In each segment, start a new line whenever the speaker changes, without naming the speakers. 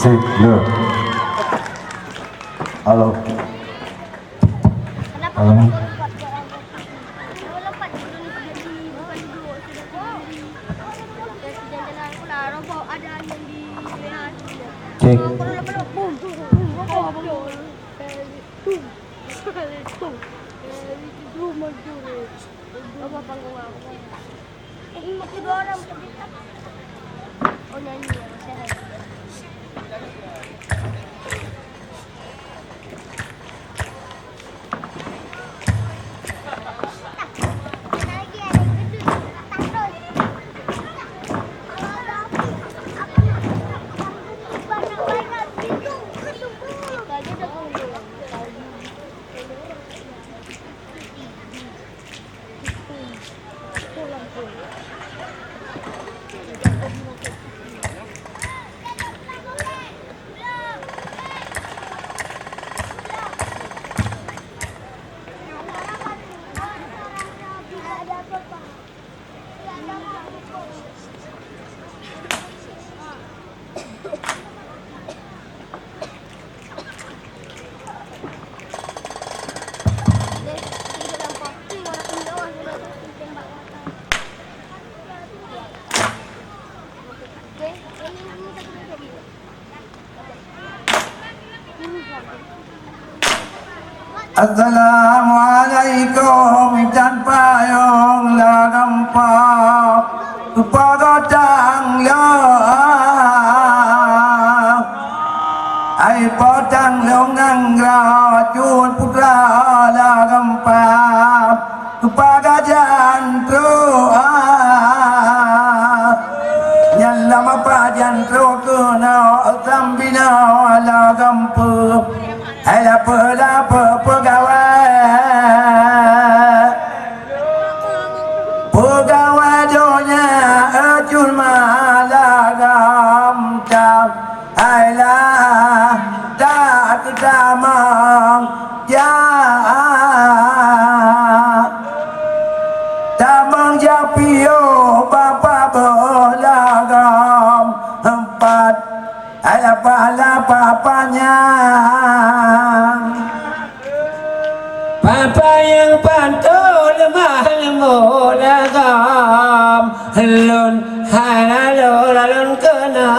Cek, look. Halo. Halo. Cek. Assalamualaikum tanpa yang la nampak pagodang ya ai potang longang ra chun putra la nampak pagajan tro nhân lama pajan tro ke na sambina la gampu ai la pegawai donya ajul malagam tam ai la ta tamang ya tamang ya pio papa bolagam empat ai la papanya Papa yang pantau lemah lemulagam Lun halalo lalun kena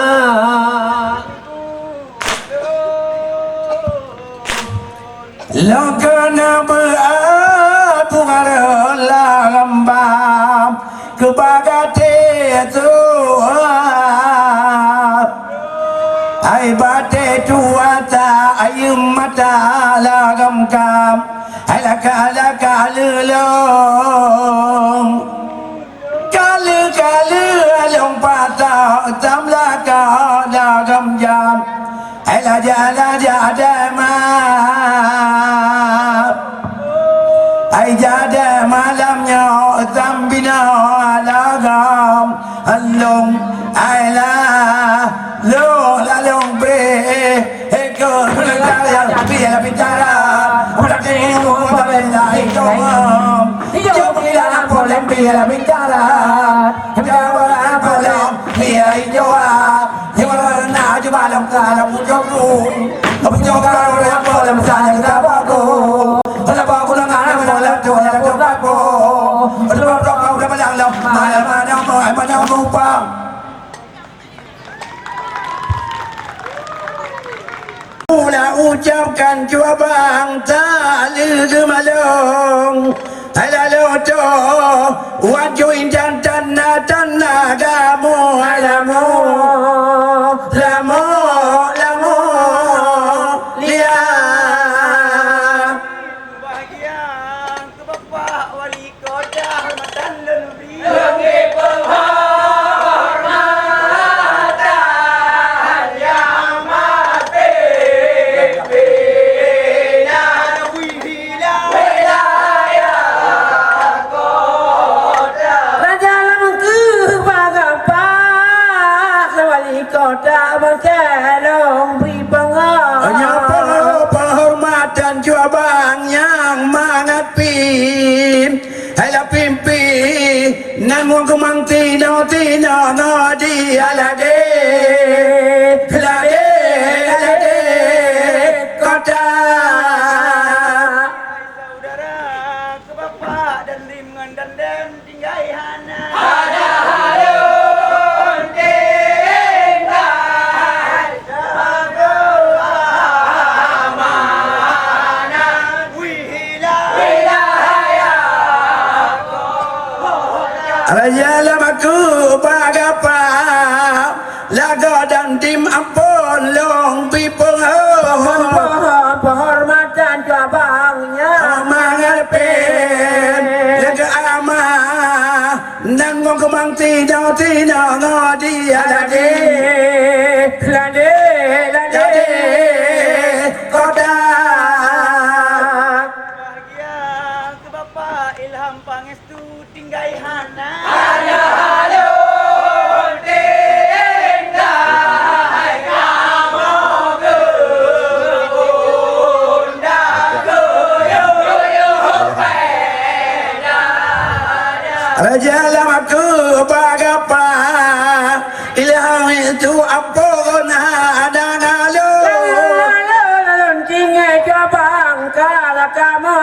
Lun kena beraturan lambam Kebagate tuah Ai bate tuata ayum mata lagam kam Alaka long Kalu long patah Tamlaka lagam jam Ala jada Ai jada malamnya Zambina lagam Long Ala Lo lalong bre Eko Nulala Biar bicara Udah tengok Babela Hitomam Hiyo Pila Polem Biar bicara Biar Polem Biar Hijoa Hijoa Na Juba Lam Kala Pujoku Pujoka Udah Polem Saya Tabago Tabago Nangana Polem Tuhan Tabago Tabago Udah Malang Lam Malang Mupang Mula ucapkan jua bang tali gemalong Halalo to wajuin jantan gamu Alamo Lamo Lia Kebahagiaan ke Bapak Wali Kota Hormatan Leluhur Lebih mimpi namun ku mang tino no di alade lade kota saudara ke bapak dan limngan dan dem tinggai hana ada harun tinggal amanah wilayah Raja lamaku pagapa laga dan tim ampun long pipeng
penghormatan cabangnya
mangarpen laga ama nang ngong kemang tino ngodi alade lade koda bahagia ke bapak ilham pangestu tinggai hana ada halun tinggai kamu bunda Raja lamaku bagapa ilham itu ampun ada ngalu
tinggal cabang kalau kamu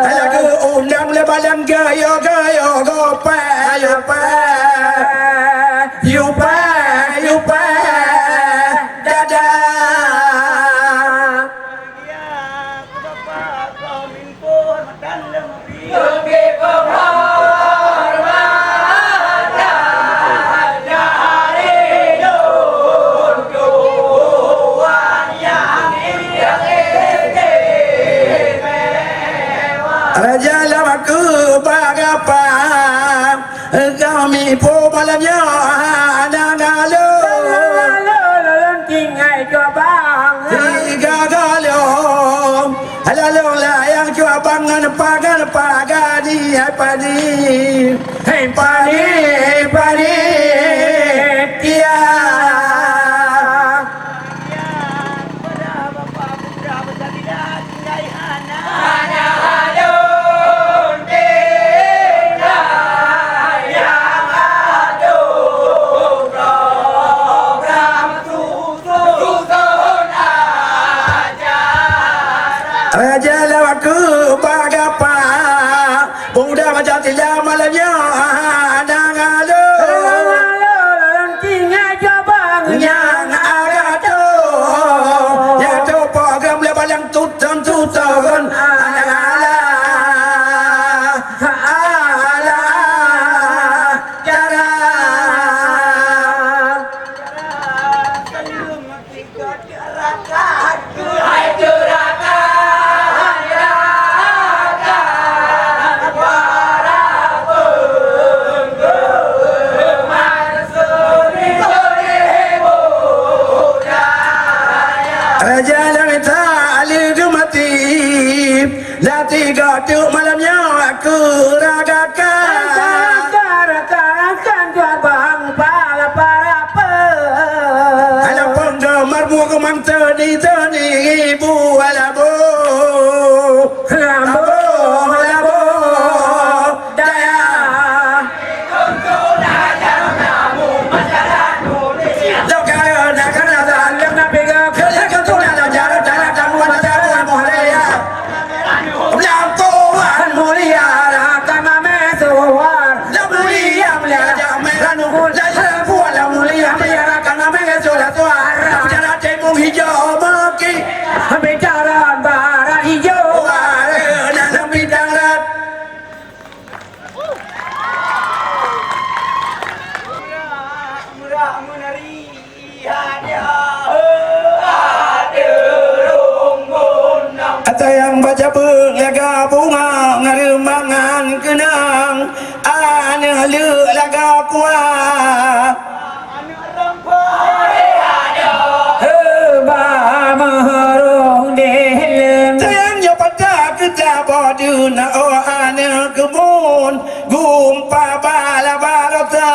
lagu undang lebalan gayo gopa yupa dada ya ke bapak kau mimpun makan lembi Raja lamaku bagapa kami po malamnya ada ngalu
tinggal cabang
tiga galong halalong layang cabangan pagani hey pani ya pada bapak putra besar tidak tinggal anak Raja lawaku bagapa Buddha macam tidak malamnya ada ngalu
tinggal cabang
yang agak tu yang tu program lebalang tutan ala cara sayung tiga rakaat hai Raja langit ali gemati la tiga tu malamnya aku ragakan
cabang para
ala penggemar mu kemang tani ibu alabo labo daya lokal nak ada lemna pega kerja ketulah jarak kamu ada mulia lampuan mulia
kama mesuar
la mulia ranu la buat la mulia kana mengesola suara jarak temu hijau maki
bicara bara hijau
dalam bidarat murah menari hadiah Ata yang baca laga bunga ngaremangan kenang ane halu laga kuah ane rempah
maharong delem
sayangnya pada kita bodu na o ane kebun gumpa bala barata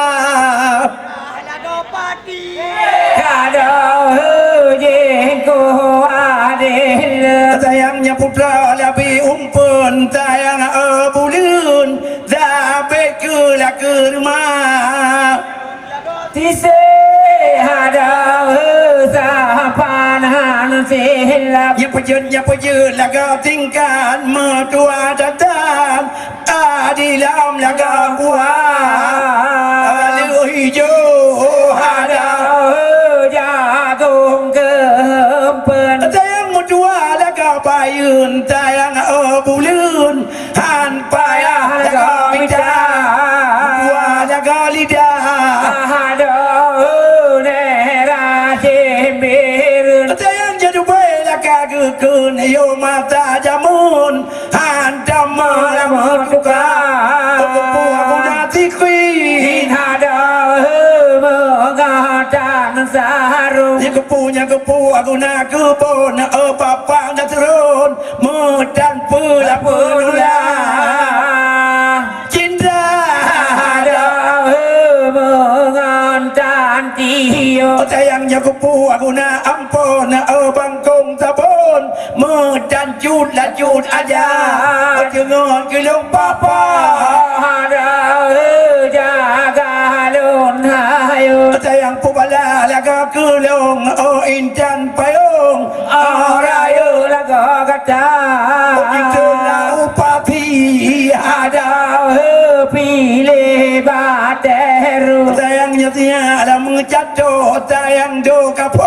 laga pati
kadau jengko adel
sayangnya putra lebih umpun sayang bulun
ลับ
อย่าไปยืนแล้วก็ทิ้งการเมื่อตัวจะตามดีแล้วแล้วก็หัวเลยโยฮาดา
ยาตุงเกิมเปิน
แต่ยังหมดตัวแล้วก็ไปยืนแต่ยังบุลื่นหันไปแล้วก็ไม่ได้ว่าแล้วก็ลิดา
ฮาดาเนราเจเบรุน
แต่ยังจะดูไปแล้วก็คืนโยมาตาจามุนหันจำมาแล้วหมดทุกการปัวกุนาที่คุย
ฮาดาเมื่อกาจานสารุ
ยังกปูกูนาคือโปนปะปางดัตรนมือดันปืนละปืนลาจินดา
ฮาดาเมื่อกาจานจีโย
แต่ยังปูกูนาอัมโปนบังกงตะบนมือดันจูดละจูดอาญาจึงอนคือลงป้าป้า
ฮาดาจากาลุนหาย
แต่ยังปูบาลาแล้วก็คือลงอินจันไปองค์
อะไรแล้วก็กระจา
ยิ่งเจอลาอุปาที
ฮาดาพี่เลบาเตรุ
แต่ยังยติยาละมือจัดโจแต่ยังดูกระโพ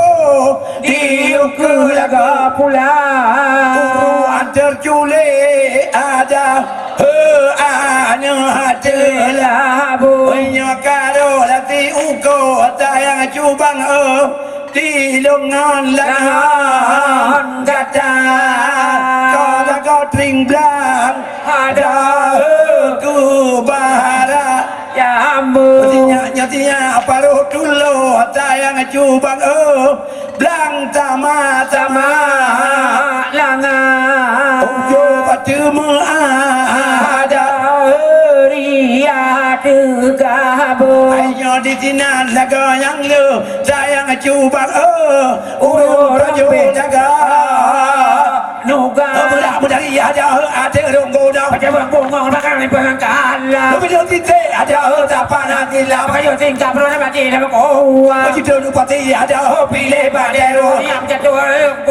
ดี
ดิ
อุ
ว
คื
คือ อ
แล้
แล้ว ว
ก็
ก็พุลา
อันเจอจูเลอาดาอาเนื้อเจอละ
ลาบุ
เฮ้ยกาโดละตีอุโกแต่ยังจูบังที่ลงงานละงานกระจาก็แล้วก็ตริงบลาง
ฮาดา
กูบาระ
ยามบุ
Nyatinya parotullo tayang cubang blang tama
มา ลางา
Ojo patemu
ฮา
ada
ดาริยาตือกาบุ
Ayo di tinan laga yang lu tayang cubang rajo jaga
นูกา
Mudah ada ronggo dah
พระเจ้าบงงพระกันในเพื่อนการลา
Video tite ada tapan hati
พระ
lah
โยสิงกับพระนมาจีแล้วก็โอ้ว
Begitu pati ada pile badero
ยามจะตัวโก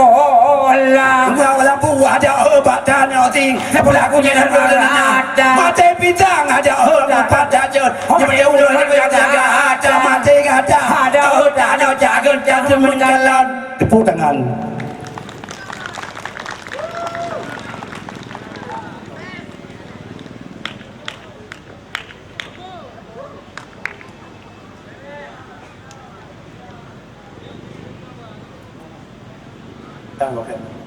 ลา
Engkau lampu ada badan ting.
Pelaku jangan berada.
Mati bintang ada pada jod. Yang udah jaga ada mati ada jaga jangan menjalan. Tepuk tangan. Tanggung jawab.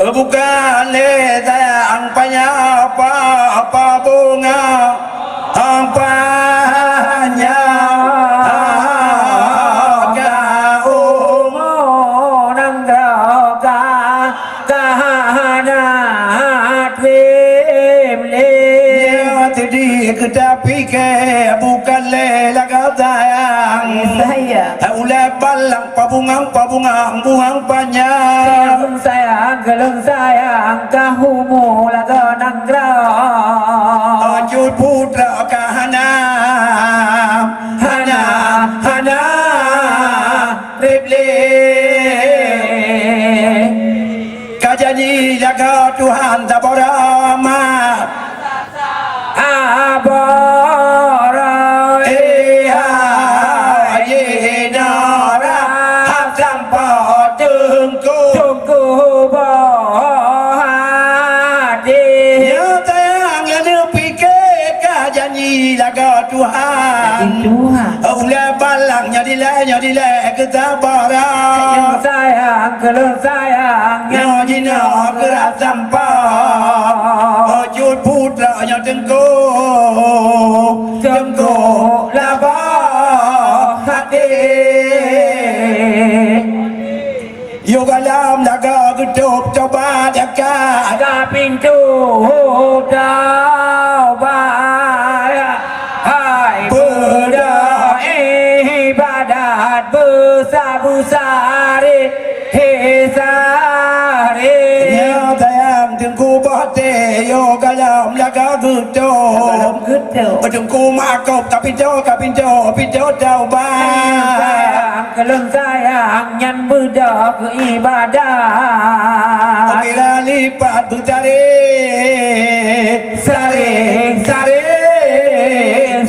Bukan letang apa bunga apanya kau
โมนังรอกากานาเวมเล
ya tadi kita pikir bukan lelang sayang
saya
oleh balang pabungang bungang panjang
kelung sayang kahumu laga nangra
Ajud putra kahana hana reble kajanji jaga Tuhan tabarama
abara
nara hab sampo tungku
tunggu bahadi
ya tayang ya pikir kajanji jaga Tuhan
Tuhan
Oleh balangnya dilek kita barang
sayang kelung sayang
Yang jina keras sampah Ojud putra yang Tengku labah hati Yoga lam laga gedup coba dekat
Ada pintu taubat Hai berdoa ibadat besar-besar Hesare
Yang tayang tengku bahati Yoga lam laga โจม
กึดเจ้า
มาถึงกูมากบกับพี่โจพี่โจเจ้าบ้าน
กะลงใจยันมือดอกอิบาดา
กีฬาลีปาตุจารีสาเรสาเร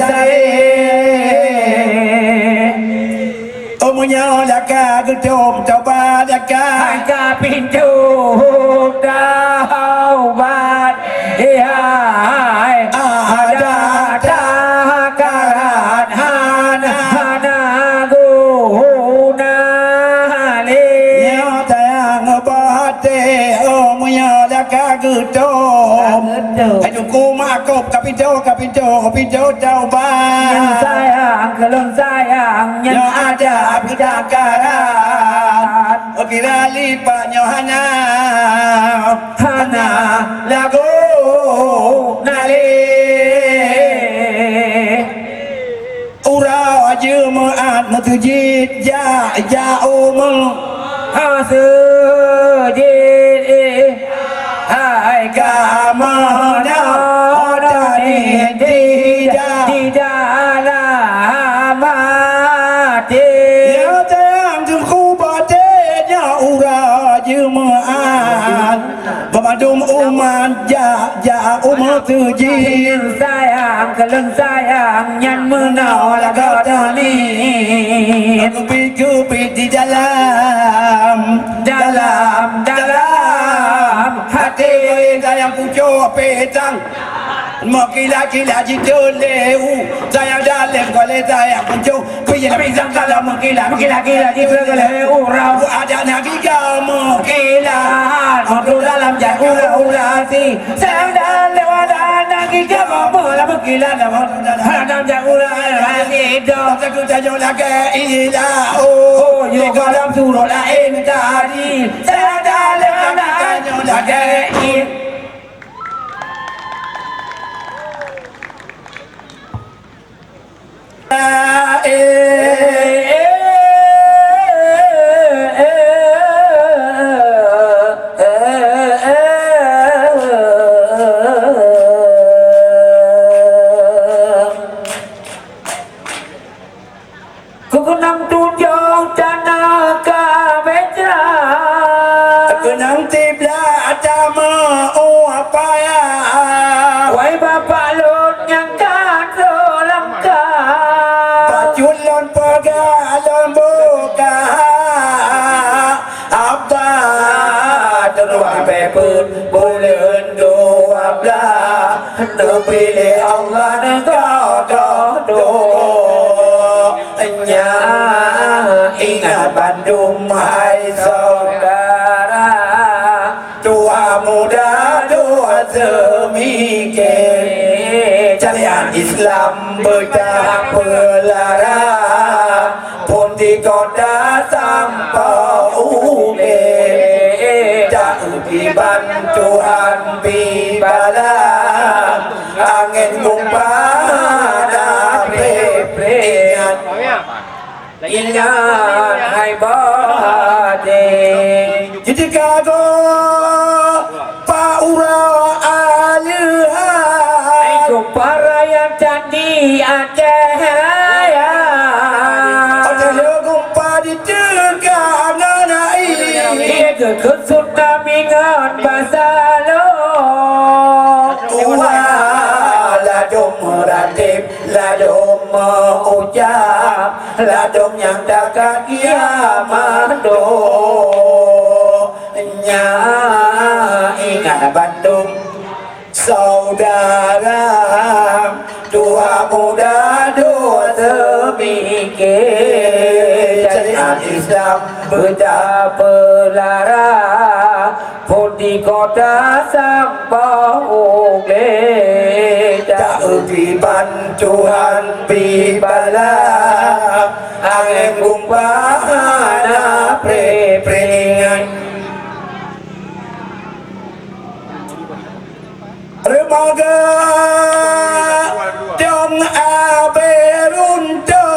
สาเรโอมุญญาละกากุโจมเจ้าบ้านละกา
ให้กาปินจูดาวบาดเฮยอาดาดากาดฮานากูนาเล
เยอะแต่ยังบาดเตโอมุญญาละกากุโจมให้ถึงกูมากบกับพี่โจเจ้าบ้าน
ยังsayang kelong sayang
yang
yang
ada bidang karat Okira lipatnya hana lagu nali Urau aja maat matujid ya umul
hasujid hai
Kamana odani tidak
di dalam hati
Ya tayangถึงคู่บาเตญาอุรายืมอ่านบมาดุมอุมานยาอุมตือจี
yang sayang kelong sayang yang menolak tani
Kupi di dalam hati sayang pujo petang Mengkila-kila jika lehu Sayang dalam kole sayang pujo Kuyala pisang dalam mengkila
di belakang urau
Ada nabi kamu
kilat Untuk dalam jalan urasi Sayang dalam wadana kita Mula berkilat dalam jalan urasi
Aku tajam lagi ilah
Oh, yo dalam surah lain tadi Sayang dalam wadana lagi Kukunang tunjong tanaka beja
Kenang tibla atama oh apa ya
Wai bapak lon yang kado langka
Paculon pagalon buka Abda Terwah pepun bulan doa bla Terpilih Allah negara Nya ingat Bandung hai saudara Doa muda doa semikir Carian Islam bertapelara Pun di kota sampai ule Jauh di bantuan bibala Angin kumpada pre-pre
Ingat hai bade
Chicago Paura Aliha
Aku parayan candi Aceh
Ada gumpa di tegangan
Ia kekesut kami ngat basalo
Tua ladum ratib ladum ucap ladum yang dekat kiamat do nya ingat Bandung saudara dua muda dua semikir syariat Islam
Betapa lara Pun di kota sampai ugle
tak uji bantuan bibala angin gumpana pre-peringan remaga dong aberunto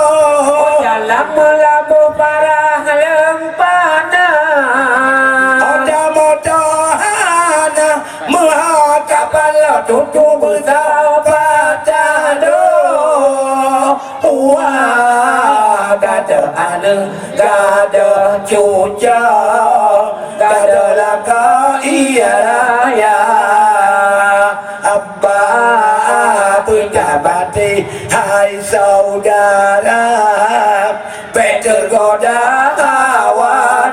Dalam melabu para lempana
ada modahana mahakapal tutup besar Gada ane Gada cuca Gada laka iya raya Abba pejabat hai saudara Peter goda hawa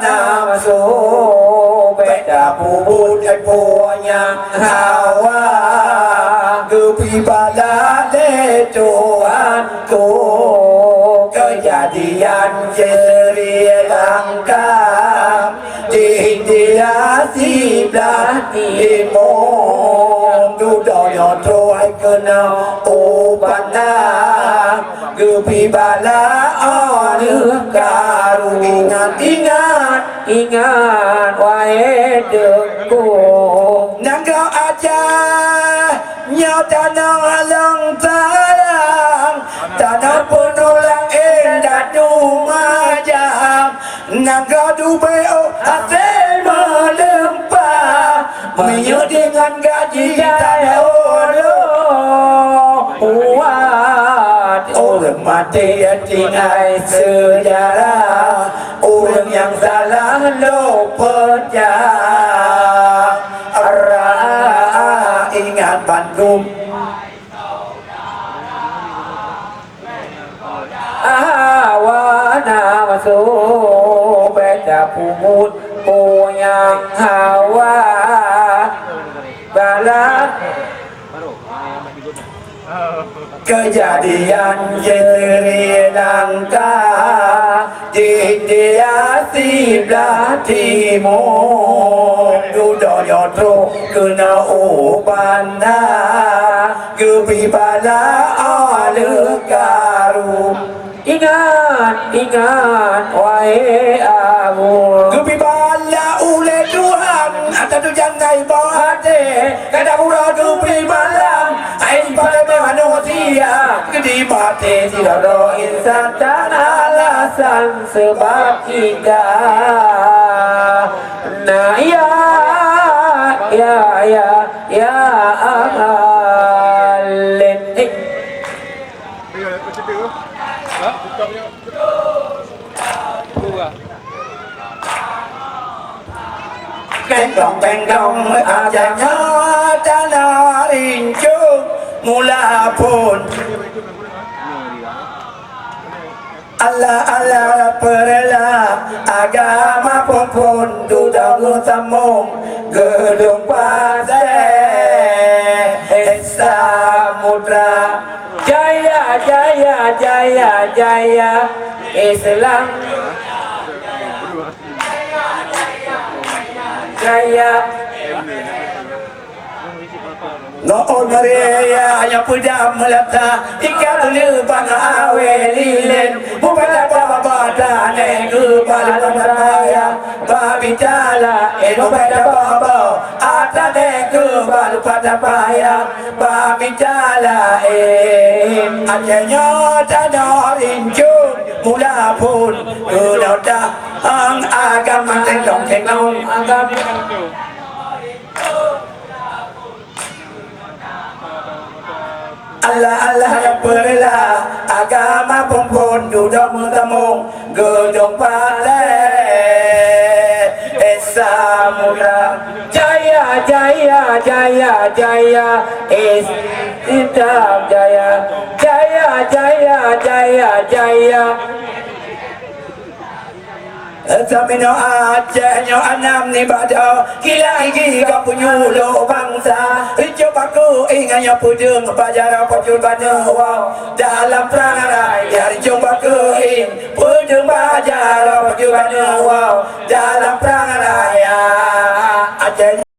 masuk Beda bubut punya hawa Gepi bala le Tuhanku Kejadian Sri Lanka Di India sebelah timur Dudoyo troai kena ubana Gepi bala anu karu Ingat wae deku Nangkau aja Nyau tanah alang tarang Tanah penulang indah numajam Nangkau dubeo hati melempah Menyuk dengan gaji tanah Uat orang mati tinggal sejarah Orang yang salah lupa Arah ingat Bandung
Awana masuk beda pumut punya hawa balak
Kejadian Sri Lanka Di India sebelah timur Dudoyo tro kena ubana Gepi bala alu karu
Ingat wae amu
Gepi bala ule Tuhan Ata tu jangan bahate Kada pura gepi bala Ain pada manusia Gedi mati tidak ada insan
dan alasan sebab hingga Nah ya amalin
Beng dong ajanya tanah rincung mula pun Allah perela agama pun duduk sambung gedung pasir samudra
Jaya Islam Jaya
Noon Maria hanya pudam melata Ikat leban awelilen Bukan apa-apa ke balapaya Babitala eno pada baba Atane ke balapaya Babitala Akhirnya tanah rincung Mula pun Udah ang agama tenong
Agama
Allah perla agama pun duduk bertemu gedung palai samudra
Jaya Islam Jaya
Samino acehnya anam ni bada Kila igi kau punyulo bangsa Coba ku ingatnya pudung Pajar pacul bana wow Dalam perangai Hari coba ku ing Pudung pajar pacul bana wow Dalam perangai Acehnya